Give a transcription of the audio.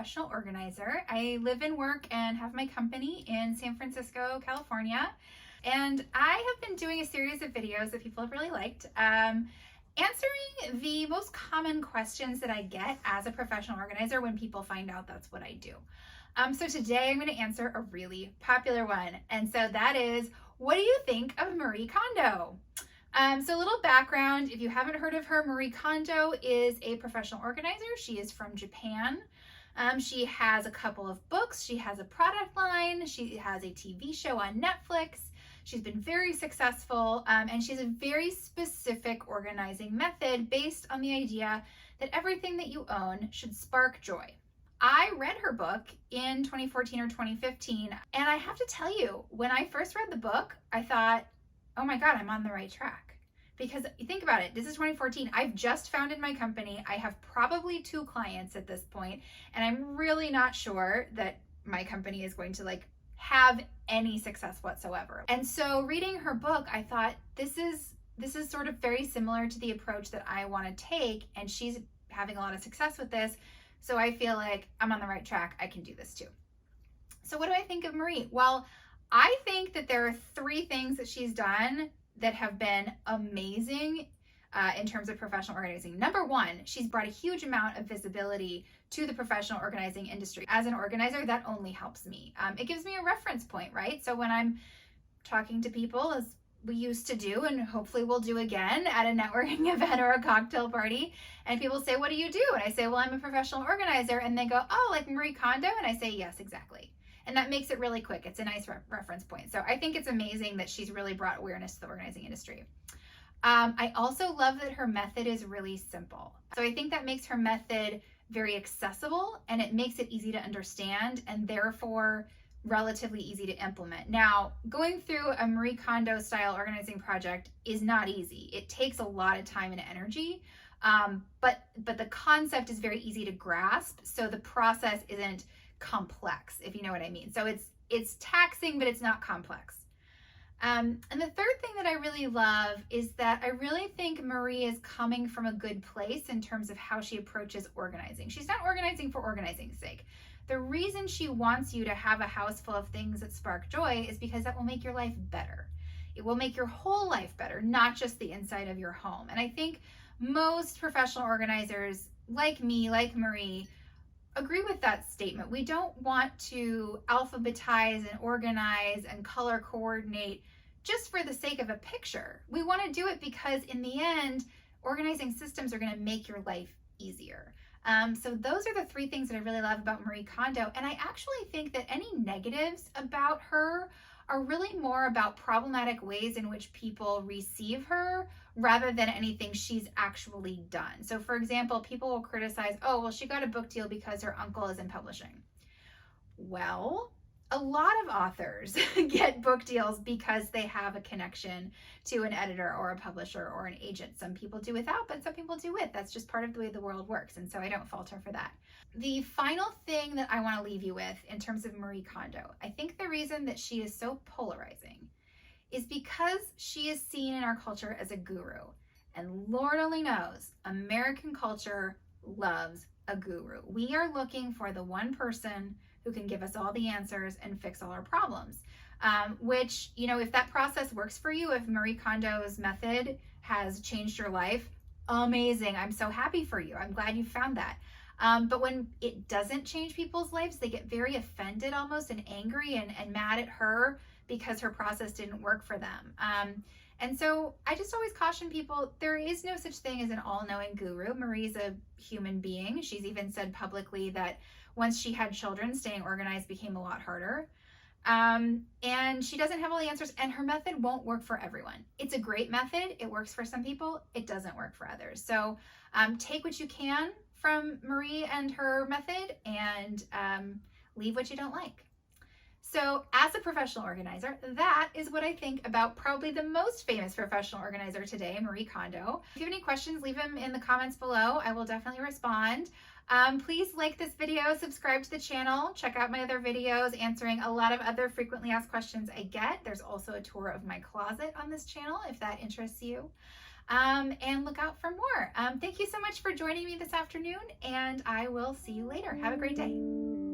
professional organizer. I live and work and have my company in San Francisco, California. And I have been doing a series of videos that people have really liked, answering the most common questions that I get as a professional organizer when people find out that's what I do. So today I'm going to answer a really popular one. And so that is, what do you think of Marie Kondo? So a little background, if you haven't heard of her, Marie Kondo is a professional organizer. She is from Japan. She has a couple of books. She has a product line. She has a TV show on Netflix. She's been very successful, and she has a very specific organizing method based on the idea that everything that you own should spark joy. I read her book in 2014 or 2015, and I have to tell you, when I first read the book, I thought, oh my God, I'm on the right track. Because you think about it, this is 2014. I've just founded my company. I have probably 2 clients at this point, and I'm really not sure that my company is going to have any success whatsoever. And so reading her book, I thought this is sort of very similar to the approach that I want to take, and she's having a lot of success with this. So I feel like I'm on the right track. I can do this too. So what do I think of Marie? Well, I think that there are 3 things that she's done that have been amazing in terms of professional organizing. Number 1, she's brought a huge amount of visibility to the professional organizing industry. As an organizer, that only helps me. It gives me a reference point, right? So when I'm talking to people, as we used to do, and hopefully we'll do again at a networking event or a cocktail party, and people say, what do you do? And I say, well, I'm a professional organizer. And they go, oh, like Marie Kondo? And I say, yes, exactly. And that makes it really quick. It's a nice reference point. So I think it's amazing that she's really brought awareness to the organizing industry. I also love that her method is really simple. So I think that makes her method very accessible, and it makes it easy to understand, and therefore relatively easy to implement. Now, going through a Marie Kondo style organizing project is not easy. It takes a lot of time and energy, but the concept is very easy to grasp. So the process isn't complex, if you know what I mean. So it's taxing, but it's not complex. And the third thing that I really love is that I really think Marie is coming from a good place in terms of how she approaches organizing. She's not organizing for organizing's sake. The reason she wants you to have a house full of things that spark joy is because that will make your life better. It will make your whole life better, not just the inside of your home. And I think most professional organizers, like me, like Marie, agree with that statement. We don't want to alphabetize and organize and color coordinate just for the sake of a picture. We want to do it because in the end, organizing systems are going to make your life easier. So those are the 3 things that I really love about Marie Kondo. And I actually think that any negatives about her are really more about problematic ways in which people receive her rather than anything she's actually done. So for example, people will criticize, oh, well, she got a book deal because her uncle is in publishing. Well, a lot of authors get book deals because they have a connection to an editor or a publisher or an agent. Some people do without, but some people do with. That's just part of the way the world works. And so I don't fault her for that. The final thing that I want to leave you with in terms of Marie Kondo, I think the reason that she is so polarizing is because she is seen in our culture as a guru. And Lord only knows, American culture loves a guru. We are looking for the one person who can give us all the answers and fix all our problems. Which, if that process works for you, if Marie Kondo's method has changed your life, amazing. I'm so happy for you. I'm glad you found that. But when it doesn't change people's lives, they get very offended almost and angry and mad at her because her process didn't work for them. And so I just always caution people, there is no such thing as an all-knowing guru. Marie's a human being. She's even said publicly that once she had children, staying organized became a lot harder. And she doesn't have all the answers, and her method won't work for everyone. It's a great method. It works for some people. It doesn't work for others. So take what you can from Marie and her method, and leave what you don't like. So as a professional organizer, that is what I think about probably the most famous professional organizer today, Marie Kondo. If you have any questions, leave them in the comments below. I will definitely respond. Please like this video, subscribe to the channel, check out my other videos answering a lot of other frequently asked questions I get. There's also a tour of my closet on this channel if that interests you. And look out for more. Thank you so much for joining me this afternoon, and I will see you later. Have a great day.